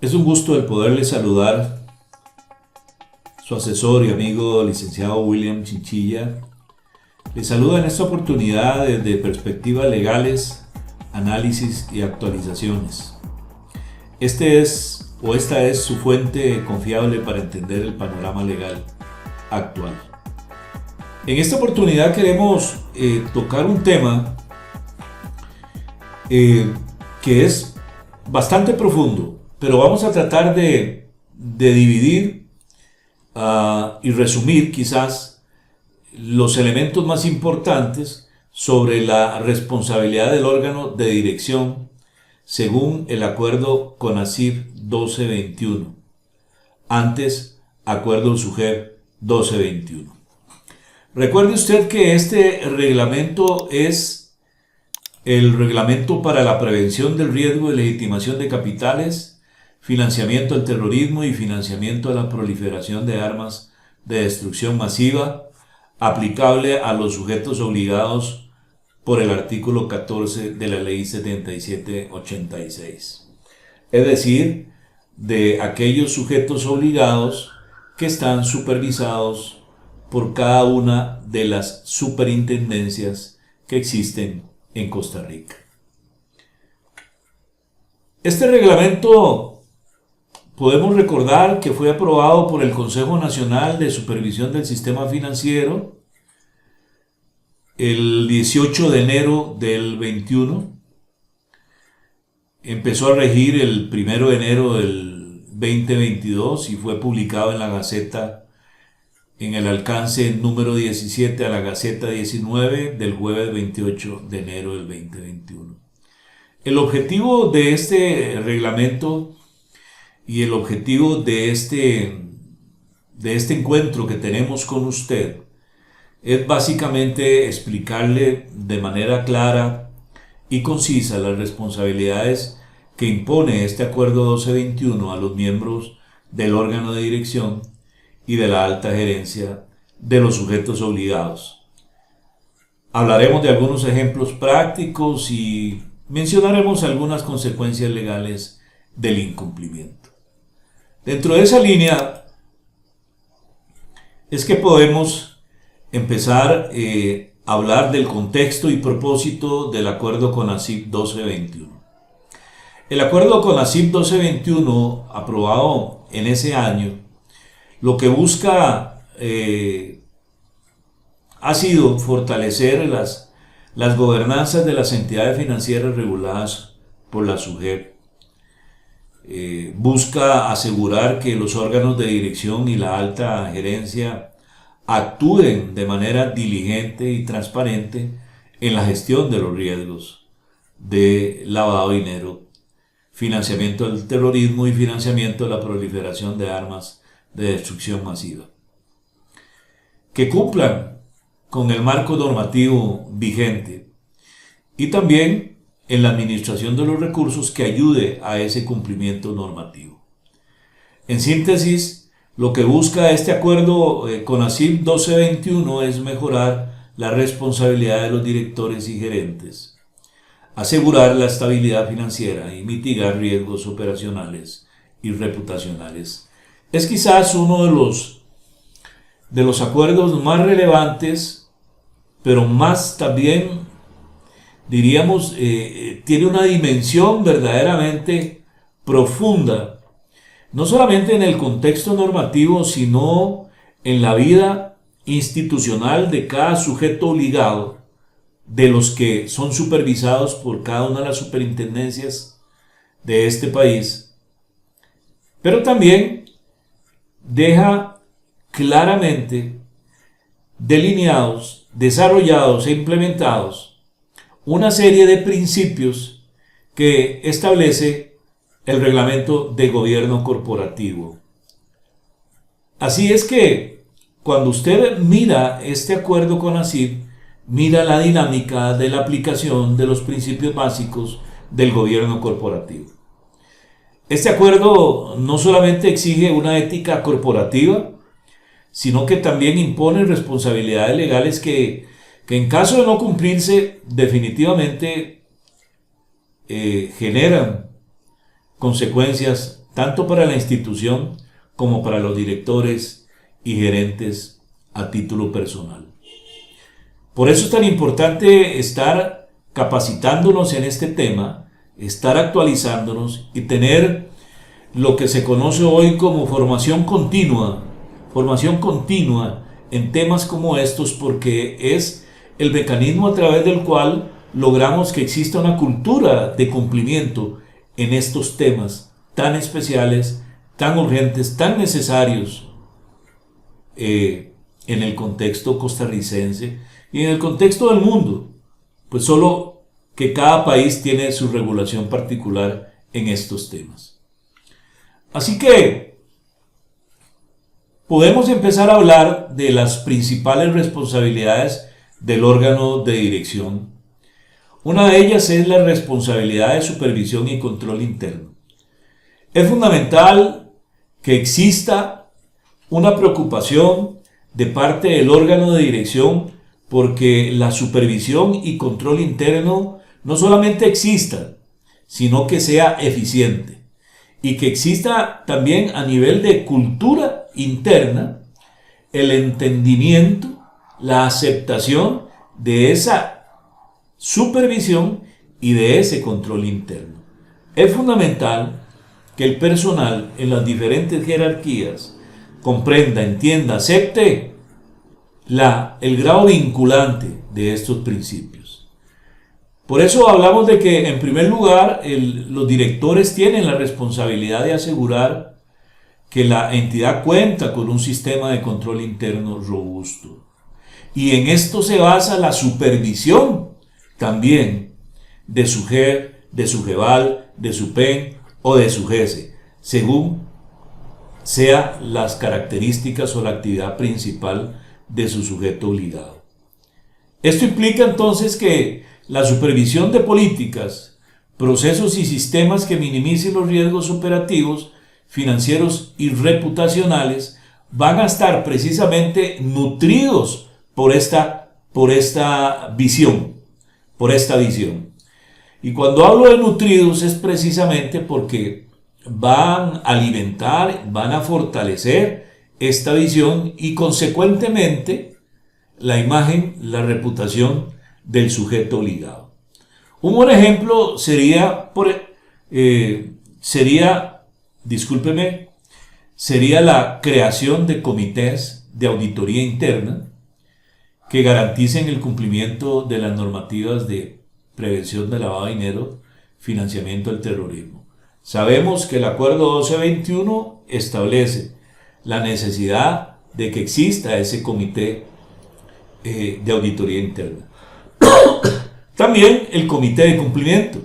Es un gusto el poderle saludar, su asesor y amigo licenciado William Chinchilla. Le saluda en esta oportunidad desde perspectivas legales, análisis y actualizaciones. Esta es su fuente confiable para entender el panorama legal actual. En esta oportunidad queremos tocar un tema que es bastante profundo, pero vamos a tratar de dividir y resumir quizás los elementos más importantes sobre la responsabilidad del órgano de dirección según el acuerdo CONACYT 1221, antes acuerdo SUGEP 1221. Recuerde usted que este reglamento es el reglamento para la prevención del riesgo de legitimación de capitales, financiamiento al terrorismo y financiamiento a la proliferación de armas de destrucción masiva, aplicable a los sujetos obligados por el artículo 14 de la Ley 7786. Es decir, de aquellos sujetos obligados que están supervisados por cada una de las superintendencias que existen en Costa Rica. Este reglamento podemos recordar que fue aprobado por el Consejo Nacional de Supervisión del Sistema Financiero el 18 de enero del 21. Empezó a regir el 1 de enero del 2022 y fue publicado en la Gaceta en el alcance número 17 a la Gaceta 19 del jueves 28 de enero del 2021. El objetivo de este reglamento y el objetivo de este encuentro que tenemos con usted es básicamente explicarle de manera clara y concisa las responsabilidades que impone este acuerdo 1221 a los miembros del órgano de dirección y de la alta gerencia de los sujetos obligados. Hablaremos de algunos ejemplos prácticos y mencionaremos algunas consecuencias legales del incumplimiento. Dentro de esa línea es que podemos empezar a hablar del contexto y propósito del acuerdo CONACYT 1221. El acuerdo CONACYT 1221, aprobado en ese año, lo que busca ha sido fortalecer las gobernanzas de las entidades financieras reguladas por la SUGEP. Busca asegurar que los órganos de dirección y la alta gerencia actúen de manera diligente y transparente en la gestión de los riesgos de lavado de dinero, financiamiento del terrorismo y financiamiento de la proliferación de armas de destrucción masiva. Que cumplan con el marco normativo vigente y también en la administración de los recursos que ayude a ese cumplimiento normativo. En síntesis, lo que busca este acuerdo CONACYT 1221 es mejorar la responsabilidad de los directores y gerentes, asegurar la estabilidad financiera y mitigar riesgos operacionales y reputacionales. Es quizás uno de los acuerdos más relevantes, pero más también, diríamos, tiene una dimensión verdaderamente profunda, no solamente en el contexto normativo, sino en la vida institucional de cada sujeto obligado, de los que son supervisados por cada una de las superintendencias de este país, pero también deja claramente delineados, desarrollados e implementados una serie de principios que establece el reglamento de gobierno corporativo. Así es que cuando usted mira este acuerdo CONACYT, mira la dinámica de la aplicación de los principios básicos del gobierno corporativo. Este acuerdo no solamente exige una ética corporativa, sino que también impone responsabilidades legales que en caso de no cumplirse definitivamente generan consecuencias tanto para la institución como para los directores y gerentes a título personal. Por eso es tan importante estar capacitándonos en este tema, estar actualizándonos y tener lo que se conoce hoy como formación continua en temas como estos, porque es el mecanismo a través del cual logramos que exista una cultura de cumplimiento en estos temas tan especiales, tan urgentes, tan necesarios en el contexto costarricense y en el contexto del mundo, pues solo que cada país tiene su regulación particular en estos temas. Así que podemos empezar a hablar de las principales responsabilidades del órgano de dirección. Una de ellas es la responsabilidad de supervisión y control interno. Es fundamental que exista una preocupación de parte del órgano de dirección porque la supervisión y control interno no solamente exista, sino que sea eficiente y que exista también a nivel de cultura interna el entendimiento, la aceptación de esa supervisión y de ese control interno. Es fundamental que el personal en las diferentes jerarquías comprenda, entienda, acepte el grado vinculante de estos principios. Por eso hablamos de que, en primer lugar, los directores tienen la responsabilidad de asegurar que la entidad cuenta con un sistema de control interno robusto. Y en esto se basa la supervisión también de su GER, de su GEVAL, de su PEN o de su GESE, según sea las características o la actividad principal de su sujeto obligado. Esto implica entonces que la supervisión de políticas, procesos y sistemas que minimicen los riesgos operativos, financieros y reputacionales van a estar precisamente nutridos por esta visión. Y cuando hablo de nutridos es precisamente porque van a alimentar, van a fortalecer esta visión y consecuentemente la imagen, la reputación del sujeto obligado. Un buen ejemplo sería la creación de comités de auditoría interna que garanticen el cumplimiento de las normativas de prevención de lavado de dinero, financiamiento del terrorismo. Sabemos que el Acuerdo 1221 establece la necesidad de que exista ese comité de auditoría interna. También el comité de cumplimiento.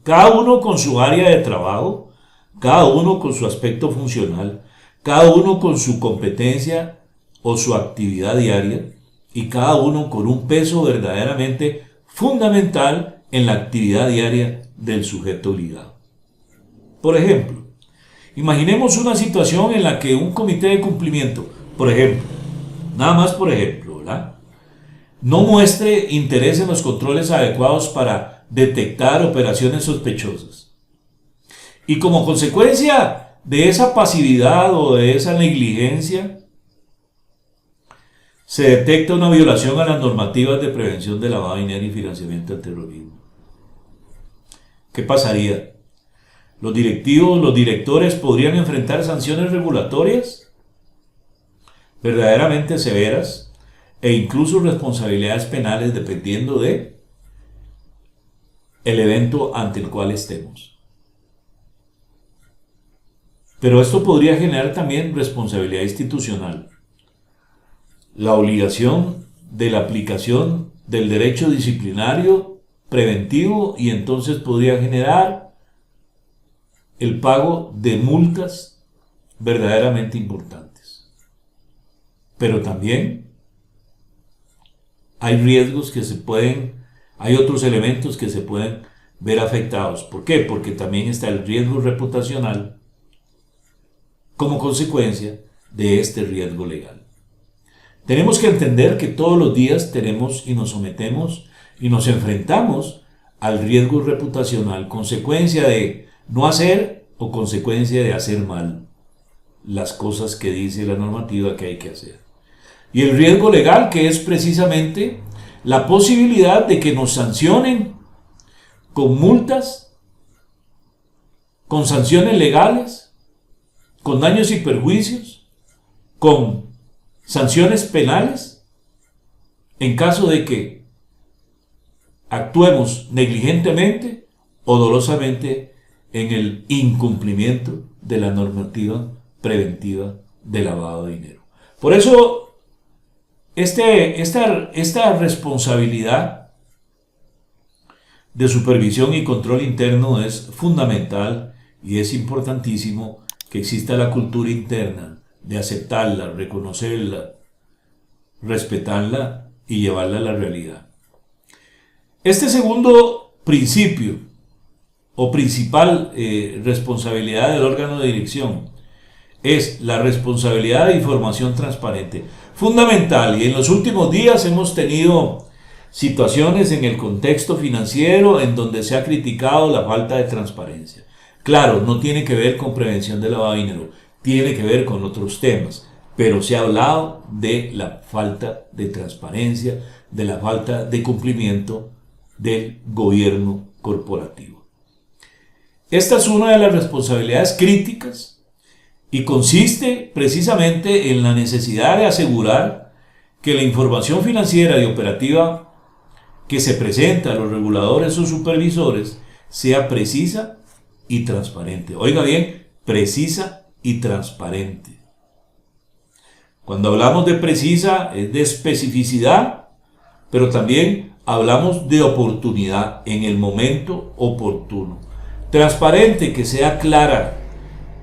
Cada uno con su área de trabajo, cada uno con su aspecto funcional, cada uno con su competencia o su actividad diaria y cada uno con un peso verdaderamente fundamental en la actividad diaria del sujeto obligado. Por ejemplo, imaginemos una situación en la que un comité de cumplimiento, por ejemplo, nada más por ejemplo, ¿verdad?, no muestre interés en los controles adecuados para detectar operaciones sospechosas. Y como consecuencia de esa pasividad o de esa negligencia, se detecta una violación a las normativas de prevención de lavado de dinero y financiamiento del terrorismo. ¿Qué pasaría? ¿Los directivos, los directores podrían enfrentar sanciones regulatorias verdaderamente severas e incluso responsabilidades penales dependiendo de el evento ante el cual estemos? Pero esto podría generar también responsabilidad institucional. La obligación de la aplicación del derecho disciplinario preventivo y entonces podría generar el pago de multas verdaderamente importantes. Pero también hay riesgos hay otros elementos que se pueden ver afectados. ¿Por qué? Porque también está el riesgo reputacional como consecuencia de este riesgo legal. Tenemos que entender que todos los días tenemos y nos sometemos y nos enfrentamos al riesgo reputacional, consecuencia de no hacer o consecuencia de hacer mal las cosas que dice la normativa que hay que hacer. Y el riesgo legal, que es precisamente la posibilidad de que nos sancionen con multas, con sanciones legales, con daños y perjuicios, con sanciones penales, en caso de que actuemos negligentemente o dolosamente en el incumplimiento de la normativa preventiva de lavado de dinero. Por eso, esta responsabilidad de supervisión y control interno es fundamental y es importantísimo que exista la cultura interna de aceptarla, reconocerla, respetarla y llevarla a la realidad. Este segundo principio o principal responsabilidad del órgano de dirección es la responsabilidad de información transparente. Fundamental, y en los últimos días hemos tenido situaciones en el contexto financiero en donde se ha criticado la falta de transparencia. Claro, no tiene que ver con prevención de lavado de dinero, tiene que ver con otros temas, pero se ha hablado de la falta de transparencia, de la falta de cumplimiento del gobierno corporativo. Esta es una de las responsabilidades críticas y consiste precisamente en la necesidad de asegurar que la información financiera y operativa que se presenta a los reguladores o supervisores sea precisa y transparente. Oiga bien, precisa y transparente. Cuando hablamos de precisa es de especificidad, pero también hablamos de oportunidad en el momento oportuno. Transparente, que sea clara,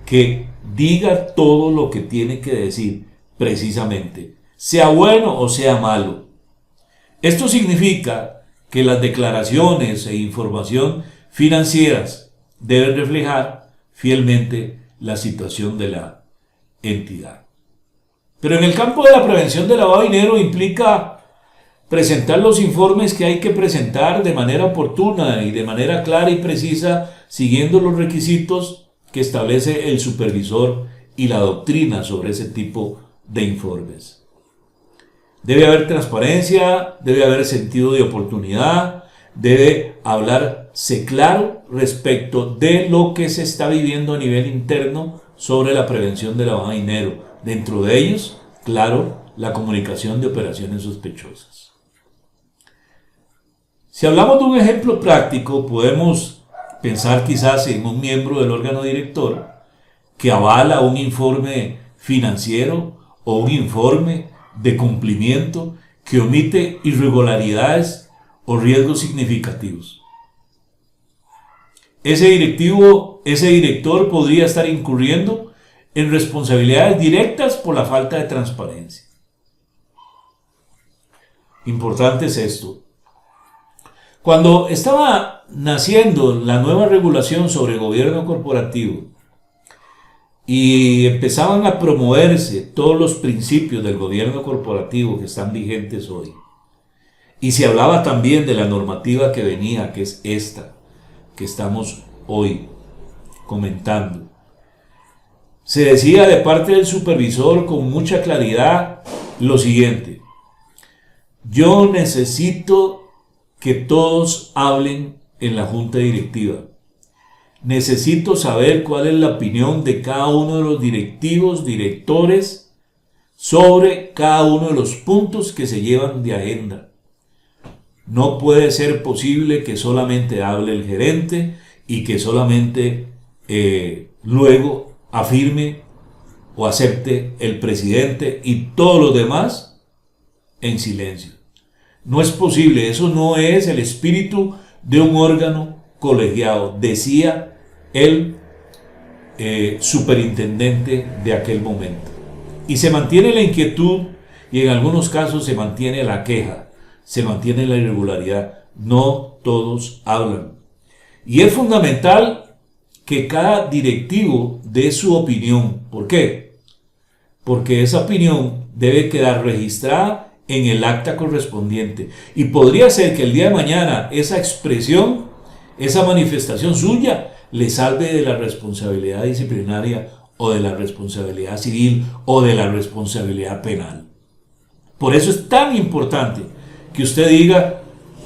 que diga todo lo que tiene que decir precisamente, sea bueno o sea malo. Esto significa que las declaraciones e información financieras deben reflejar fielmente la situación de la entidad. Pero en el campo de la prevención del lavado de dinero implica presentar los informes que hay que presentar de manera oportuna y de manera clara y precisa, siguiendo los requisitos que establece el supervisor y la doctrina sobre ese tipo de informes. Debe haber transparencia, debe haber sentido de oportunidad, debe hablarse claro respecto de lo que se está viviendo a nivel interno sobre la prevención del lavado de dinero. Dentro de ellos, claro, la comunicación de operaciones sospechosas. Si hablamos de un ejemplo práctico, podemos pensar quizás en un miembro del órgano director que avala un informe financiero o un informe de cumplimiento que omite irregularidades o riesgos significativos. Ese director podría estar incurriendo en responsabilidades directas por la falta de transparencia. Importante es esto. Cuando estaba naciendo la nueva regulación sobre gobierno corporativo y empezaban a promoverse todos los principios del gobierno corporativo que están vigentes hoy, y se hablaba también de la normativa que venía, que es esta que estamos hoy comentando, se decía de parte del supervisor con mucha claridad lo siguiente: yo necesito que todos hablen en la junta directiva. Necesito saber cuál es la opinión de cada uno de los directivos, directores, sobre cada uno de los puntos que se llevan de agenda. No puede ser posible que solamente hable el gerente y que solamente luego afirme o acepte el presidente y todos los demás en silencio. No es posible, eso no es el espíritu de un órgano colegiado, decía el superintendente de aquel momento. Y se mantiene la inquietud y en algunos casos se mantiene la queja, se mantiene la irregularidad. No todos hablan. Y es fundamental que cada directivo dé su opinión. ¿Por qué? Porque esa opinión debe quedar registrada en el acta correspondiente. Y podría ser que el día de mañana esa expresión, esa manifestación suya, le salve de la responsabilidad disciplinaria o de la responsabilidad civil o de la responsabilidad penal. Por eso es tan importante que usted diga: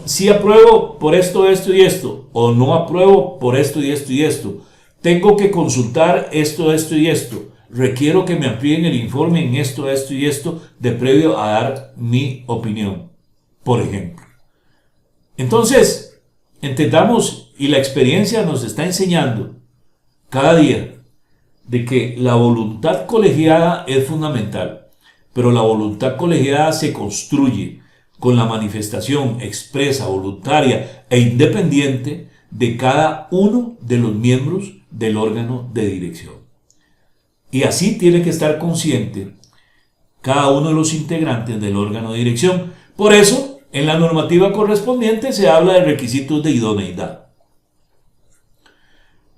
sí apruebo por esto, esto y esto, o no apruebo por esto y esto y esto. Tengo que consultar esto, esto y esto. Requiero que me amplíen el informe en esto, esto y esto, de previo a dar mi opinión, por ejemplo. Entonces, entendamos, y la experiencia nos está enseñando cada día, de que la voluntad colegiada es fundamental, pero la voluntad colegiada se construye con la manifestación expresa, voluntaria e independiente de cada uno de los miembros del órgano de dirección. Y así tiene que estar consciente cada uno de los integrantes del órgano de dirección. Por eso, en la normativa correspondiente se habla de requisitos de idoneidad.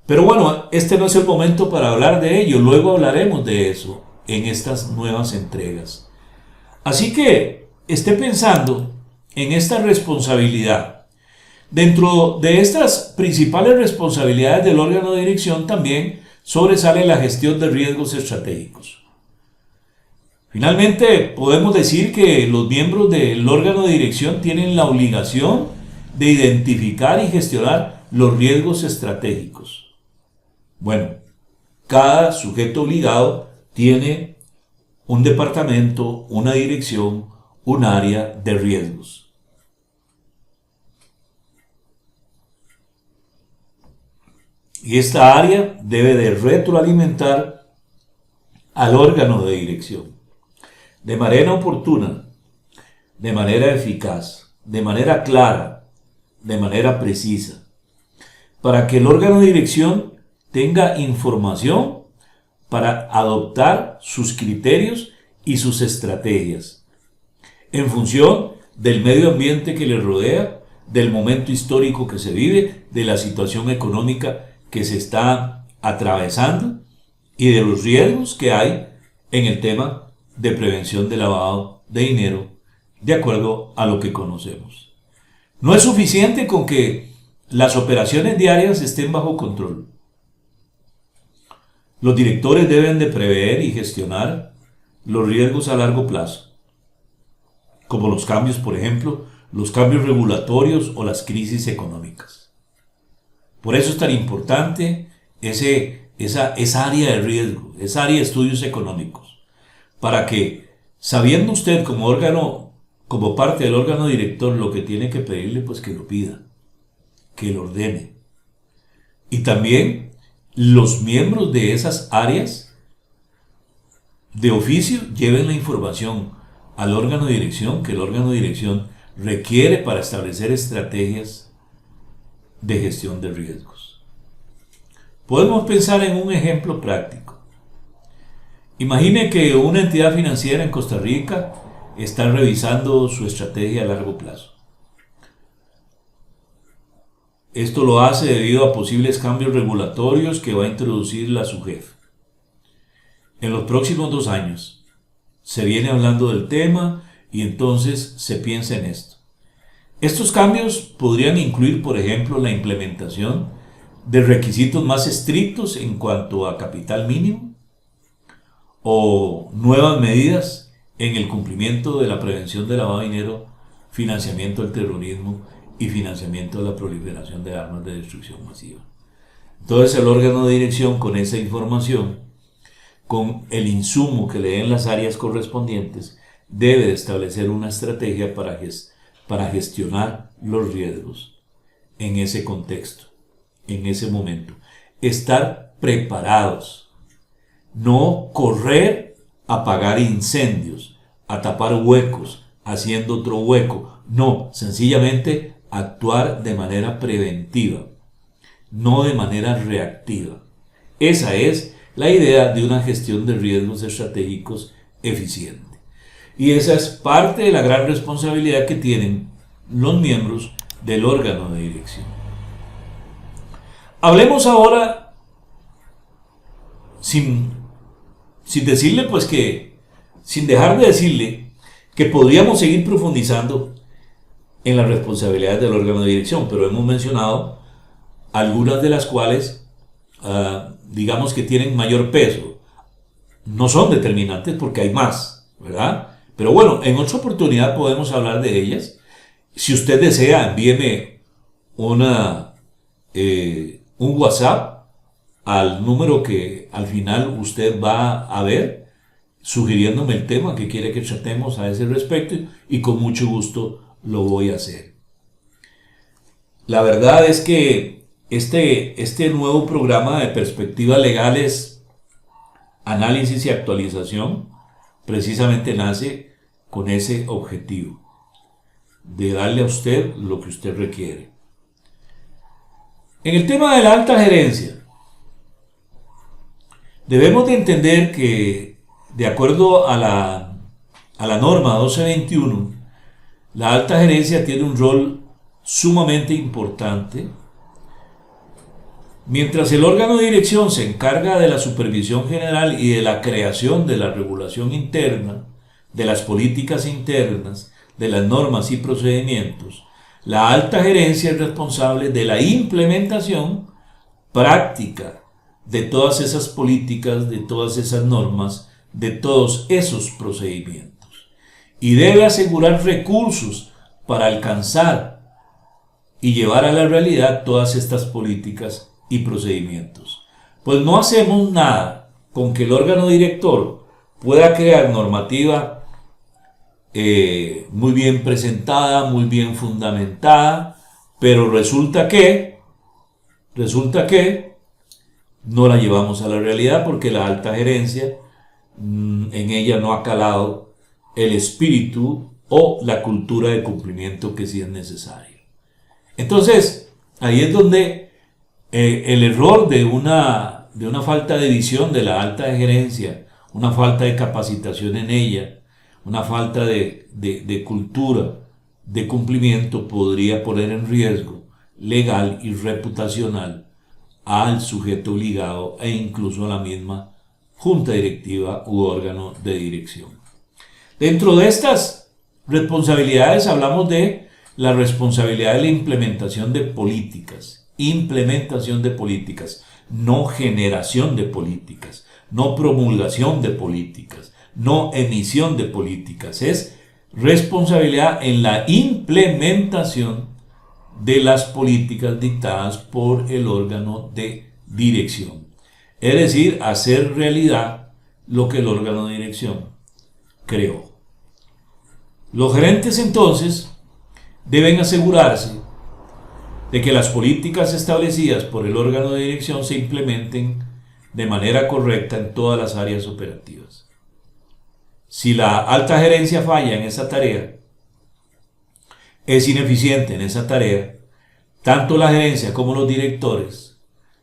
Pero bueno, este no es el momento para hablar de ello. Luego hablaremos de eso en estas nuevas entregas. Así que esté pensando en esta responsabilidad. Dentro de estas principales responsabilidades del órgano de dirección también sobresale la gestión de riesgos estratégicos. Finalmente, podemos decir que los miembros del órgano de dirección tienen la obligación de identificar y gestionar los riesgos estratégicos. Bueno, cada sujeto obligado tiene un departamento, una dirección, un área de riesgos. Y esta área debe de retroalimentar al órgano de dirección de manera oportuna, de manera eficaz, de manera clara, de manera precisa, para que el órgano de dirección tenga información para adoptar sus criterios y sus estrategias en función del medio ambiente que le rodea, del momento histórico que se vive, de la situación económica que se está atravesando y de los riesgos que hay en el tema de prevención de lavado de dinero, de acuerdo a lo que conocemos. No es suficiente con que las operaciones diarias estén bajo control. Los directores deben de prever y gestionar los riesgos a largo plazo, como los cambios, por ejemplo, los cambios regulatorios o las crisis económicas. Por eso es tan importante esa área de riesgo, esa área de estudios económicos, para que, sabiendo usted como órgano, como parte del órgano director, lo que tiene que pedirle, pues que lo pida, que lo ordene. Y también los miembros de esas áreas de oficio lleven la información al órgano de dirección, que el órgano de dirección requiere para establecer estrategias de gestión de riesgos. Podemos pensar en un ejemplo práctico. Imagine que una entidad financiera en Costa Rica está revisando su estrategia a largo plazo. Esto lo hace debido a posibles cambios regulatorios que va a introducir la SUGEF. En los próximos 2 años se viene hablando del tema y entonces se piensa en esto. Estos cambios podrían incluir, por ejemplo, la implementación de requisitos más estrictos en cuanto a capital mínimo o nuevas medidas en el cumplimiento de la prevención de lavado de dinero, financiamiento del terrorismo y financiamiento de la proliferación de armas de destrucción masiva. Entonces el órgano de dirección, con esa información, con el insumo que le den las áreas correspondientes, debe de establecer una estrategia para gestionar los riesgos en ese contexto, en ese momento. Estar preparados, no correr a apagar incendios, a tapar huecos, haciendo otro hueco. No, sencillamente actuar de manera preventiva, no de manera reactiva. Esa es la idea de una gestión de riesgos estratégicos eficiente. Y esa es parte de la gran responsabilidad que tienen los miembros del órgano de dirección. Hablemos ahora, sin decirle, pues que, sin dejar de decirle que podríamos seguir profundizando en las responsabilidades del órgano de dirección, pero hemos mencionado algunas de las cuales digamos que tienen mayor peso. No son determinantes porque hay más, ¿verdad? Pero bueno, en otra oportunidad podemos hablar de ellas. Si usted desea, envíeme un WhatsApp al número que al final usted va a ver, sugiriéndome el tema que quiere que tratemos a ese respecto, y con mucho gusto lo voy a hacer. La verdad es que este nuevo programa de perspectivas legales, análisis y actualización, precisamente nace con ese objetivo, de darle a usted lo que usted requiere. En el tema de la alta gerencia, debemos de entender que, de acuerdo a la norma 1221, la alta gerencia tiene un rol sumamente importante. Mientras el órgano de dirección se encarga de la supervisión general y de la creación de la regulación interna, de las políticas internas, de las normas y procedimientos, la alta gerencia es responsable de la implementación práctica de todas esas políticas, de todas esas normas, de todos esos procedimientos. Y debe asegurar recursos para alcanzar y llevar a la realidad todas estas políticas y procedimientos. Pues no hacemos nada con que el órgano director pueda crear normativa muy bien presentada, muy bien fundamentada, pero resulta que no la llevamos a la realidad porque la alta gerencia, en ella no ha calado el espíritu o la cultura de cumplimiento que sí es necesario. Entonces, ahí es donde el error de una falta de visión de la alta gerencia, una falta de capacitación en ella, una falta de cultura de cumplimiento podría poner en riesgo legal y reputacional al sujeto obligado e incluso a la misma junta directiva u órgano de dirección. Dentro de estas responsabilidades hablamos de la responsabilidad de la implementación de políticas, no generación de políticas, no promulgación de políticas, no emisión de políticas, es responsabilidad en la implementación de las políticas dictadas por el órgano de dirección. Es decir, hacer realidad lo que el órgano de dirección creó. Los gerentes entonces deben asegurarse de que las políticas establecidas por el órgano de dirección se implementen de manera correcta en todas las áreas operativas. Si la alta gerencia falla en esa tarea, es ineficiente en esa tarea, tanto la gerencia como los directores,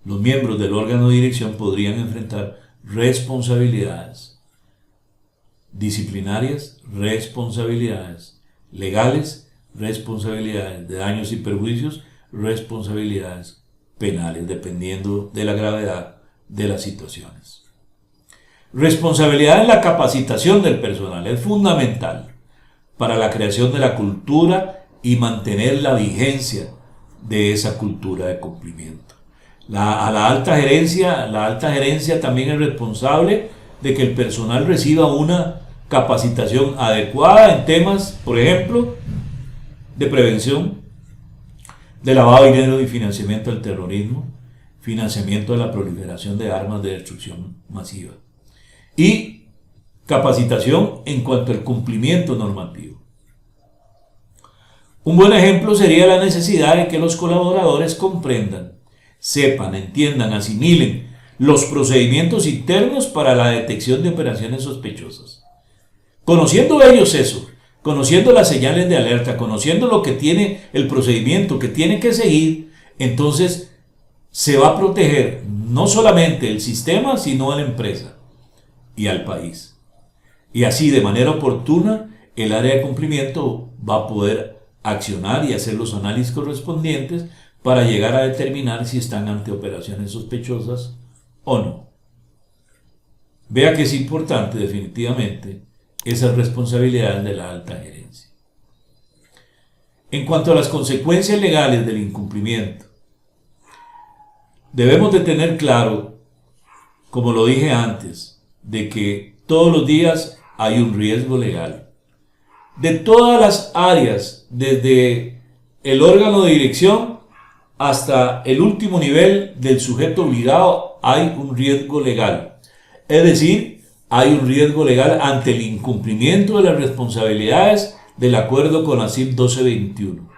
los miembros del órgano de dirección podrían enfrentar responsabilidades disciplinarias, responsabilidades legales, responsabilidades de daños y perjuicios, responsabilidades penales, dependiendo de la gravedad de las situaciones. Responsabilidad en la capacitación del personal es fundamental para la creación de la cultura y mantener la vigencia de esa cultura de cumplimiento. La alta gerencia también es responsable de que el personal reciba una capacitación adecuada en temas, por ejemplo, de prevención, de lavado de dinero y financiamiento del terrorismo, financiamiento de la proliferación de armas de destrucción masiva y capacitación en cuanto al cumplimiento normativo. Un buen ejemplo sería la necesidad de que los colaboradores comprendan, sepan, entiendan, asimilen los procedimientos internos para la detección de operaciones sospechosas. Conociendo ellos eso, conociendo las señales de alerta, conociendo lo que tiene el procedimiento que tiene que seguir, entonces se va a proteger no solamente el sistema, sino a la empresa y al país. Y así, de manera oportuna, el área de cumplimiento va a poder accionar y hacer los análisis correspondientes para llegar a determinar si están ante operaciones sospechosas o no. Vea que es importante definitivamente esas responsabilidades de la alta gerencia. En cuanto a las consecuencias legales del incumplimiento, debemos de tener claro, como lo dije antes, de que todos los días hay un riesgo legal. De todas las áreas, desde el órgano de dirección hasta el último nivel del sujeto obligado, hay un riesgo legal. Es decir, hay un riesgo legal ante el incumplimiento de las responsabilidades del acuerdo con la CIP 1221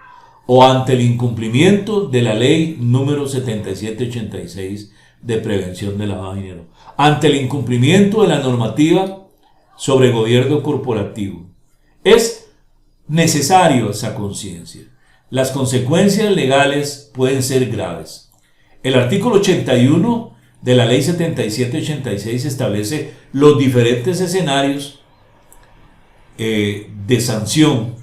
o ante el incumplimiento de la ley número 7786 de prevención de lavado de dinero, ante el incumplimiento de la normativa sobre gobierno corporativo. Es necesario esa conciencia. Las consecuencias legales pueden ser graves. El artículo 81 de la ley 7786 establece los diferentes escenarios de sanción,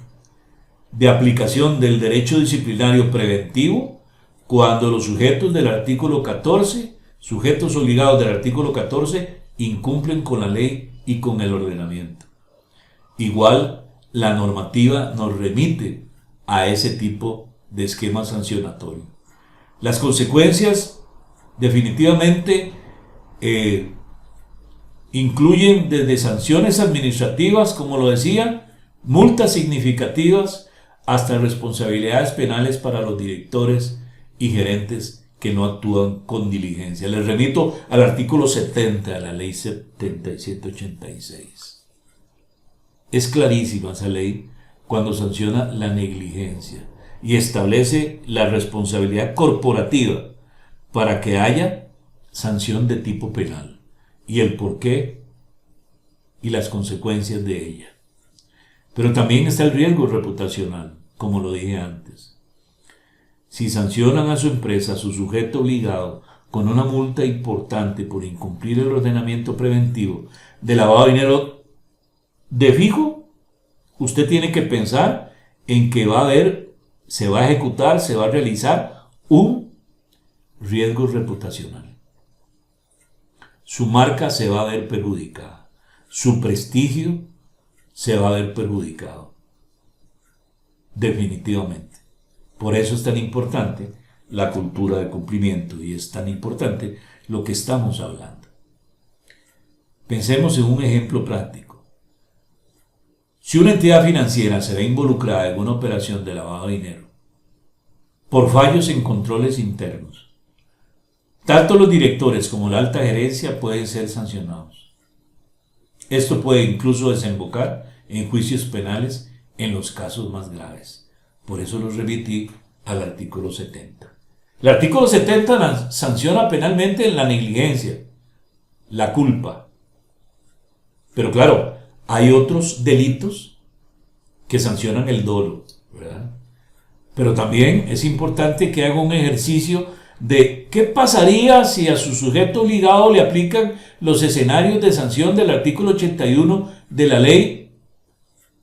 de aplicación del derecho disciplinario preventivo cuando los sujetos del artículo 14, sujetos obligados del artículo 14, incumplen con la ley y con el ordenamiento. Igual, la normativa nos remite a ese tipo de esquema sancionatorio. Las consecuencias definitivamente incluyen desde sanciones administrativas, como lo decía, multas significativas, hasta responsabilidades penales para los directores y gerentes que no actúan con diligencia. Les remito al artículo 70 de la ley 7786. Es clarísima esa ley cuando sanciona la negligencia y establece la responsabilidad corporativa para que haya sanción de tipo penal y el porqué y las consecuencias de ella. Pero también está el riesgo reputacional, como lo dije antes. Si sancionan a su empresa, a su sujeto obligado, con una multa importante por incumplir el ordenamiento preventivo de lavado de dinero, de fijo, usted tiene que pensar en que se va a ejecutar, se va a realizar un riesgo reputacional. Su marca se va a ver perjudicada, su prestigio se va a ver perjudicado, definitivamente. Por eso es tan importante la cultura de cumplimiento y es tan importante lo que estamos hablando. Pensemos en un ejemplo práctico. Si una entidad financiera se ve involucrada en una operación de lavado de dinero por fallos en controles internos, tanto los directores como la alta gerencia pueden ser sancionados. Esto puede incluso desembocar en juicios penales en los casos más graves. Por eso los remití al artículo 70. El artículo 70 sanciona penalmente la negligencia, la culpa. Pero claro, hay otros delitos que sancionan el dolo, ¿verdad? Pero también es importante que haga un ejercicio de qué pasaría si a su sujeto obligado le aplican los escenarios de sanción del artículo 81 de la ley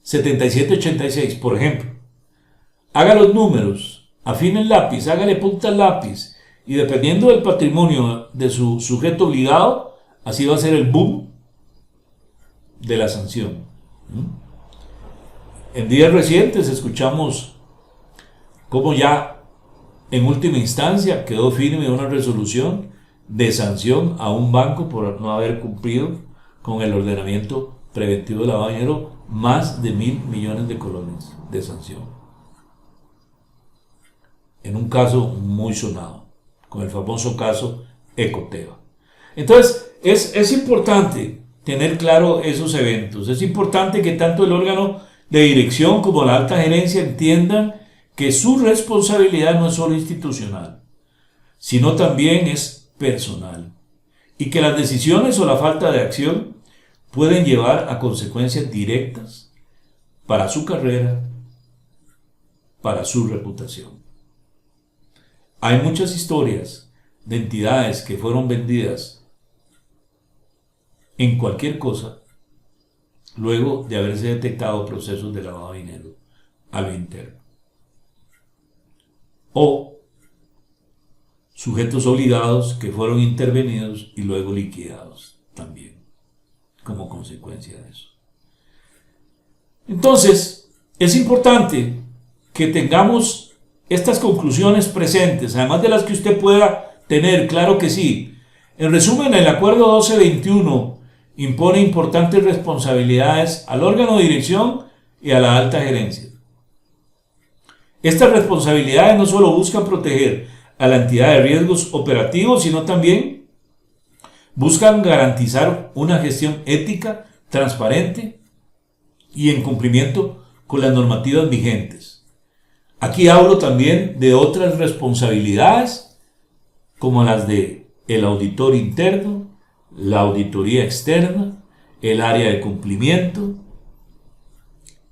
7786. Por ejemplo, haga los números, afine el lápiz, hágale punta al lápiz y dependiendo del patrimonio de su sujeto obligado, así va a ser el boom de la sanción. En días recientes escuchamos cómo ya en última instancia quedó firme una resolución de sanción a un banco por no haber cumplido con el ordenamiento preventivo de lavado de dinero, más de 1.000 millones de colones de sanción. En un caso muy sonado, con el famoso caso Ecoteva. Entonces, es importante tener claro esos eventos. Es importante que tanto el órgano de dirección como la alta gerencia entiendan que su responsabilidad no es solo institucional, sino también es personal, y que las decisiones o la falta de acción pueden llevar a consecuencias directas para su carrera, para su reputación. Hay muchas historias de entidades que fueron vendidas en cualquier cosa luego de haberse detectado procesos de lavado de dinero a lo interno. O sujetos obligados que fueron intervenidos y luego liquidados también, como consecuencia de eso. Entonces, es importante que tengamos estas conclusiones presentes, además de las que usted pueda tener, claro que sí. En resumen, el acuerdo 1221 impone importantes responsabilidades al órgano de dirección y a la alta gerencia. Estas responsabilidades no solo buscan proteger a la entidad de riesgos operativos, sino también buscan garantizar una gestión ética, transparente y en cumplimiento con las normativas vigentes. Aquí hablo también de otras responsabilidades como las de el auditor interno, la auditoría externa, el área de cumplimiento,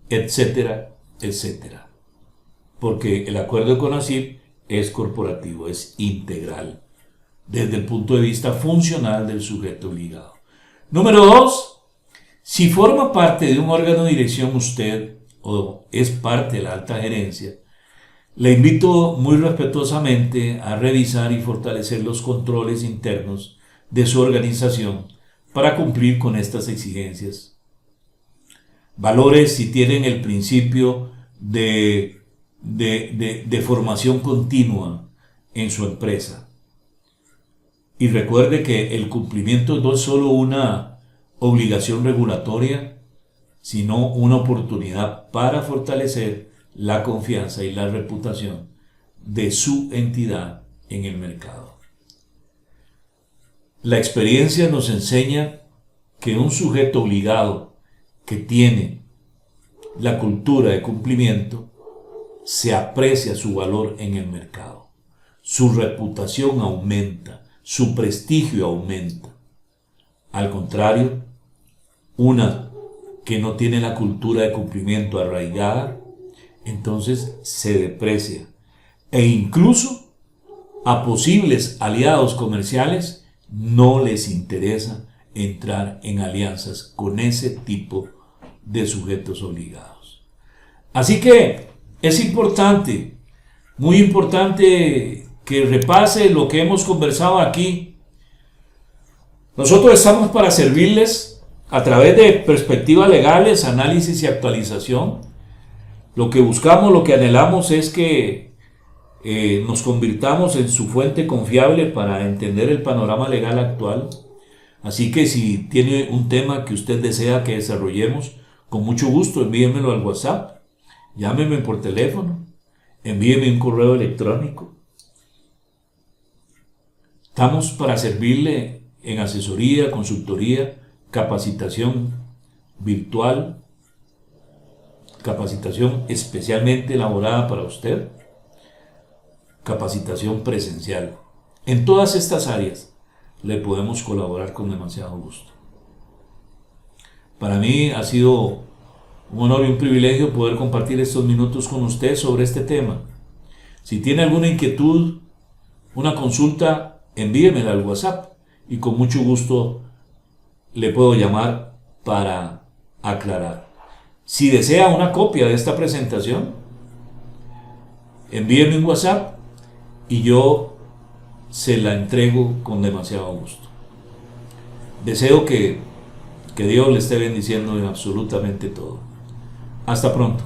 etcétera, etcétera. Porque el acuerdo de CONACYT es corporativo, es integral, desde el punto de vista funcional del sujeto obligado. Número 2, si forma parte de un órgano de dirección usted o es parte de la alta gerencia, le invito muy respetuosamente a revisar y fortalecer los controles internos de su organización para cumplir con estas exigencias. Valore si tienen el principio de formación continua en su empresa. Y recuerde que el cumplimiento no es solo una obligación regulatoria, sino una oportunidad para fortalecer la confianza y la reputación de su entidad en el mercado. La experiencia nos enseña que un sujeto obligado que tiene la cultura de cumplimiento se aprecia su valor en el mercado, su reputación aumenta, su prestigio aumenta. Al contrario, una que no tiene la cultura de cumplimiento arraigada, entonces se deprecia e incluso a posibles aliados comerciales no les interesa entrar en alianzas con ese tipo de sujetos obligados. Así que es importante, muy importante que repase lo que hemos conversado aquí. Nosotros estamos para servirles a través de perspectivas legales, análisis y actualización. Lo que buscamos, lo que anhelamos es que nos convirtamos en su fuente confiable para entender el panorama legal actual. Así que si tiene un tema que usted desea que desarrollemos, con mucho gusto envíemelo al WhatsApp, llámeme por teléfono, envíeme un correo electrónico. Estamos para servirle en asesoría, consultoría, capacitación virtual, capacitación especialmente elaborada para usted, capacitación presencial. En todas estas áreas le podemos colaborar con demasiado gusto. Para mí ha sido un honor y un privilegio poder compartir estos minutos con usted sobre este tema. Si tiene alguna inquietud, una consulta, envíemela al WhatsApp y con mucho gusto le puedo llamar para aclarar. Si desea una copia de esta presentación, envíeme un WhatsApp y yo se la entrego con demasiado gusto. Deseo que Dios le esté bendiciendo en absolutamente todo. Hasta pronto.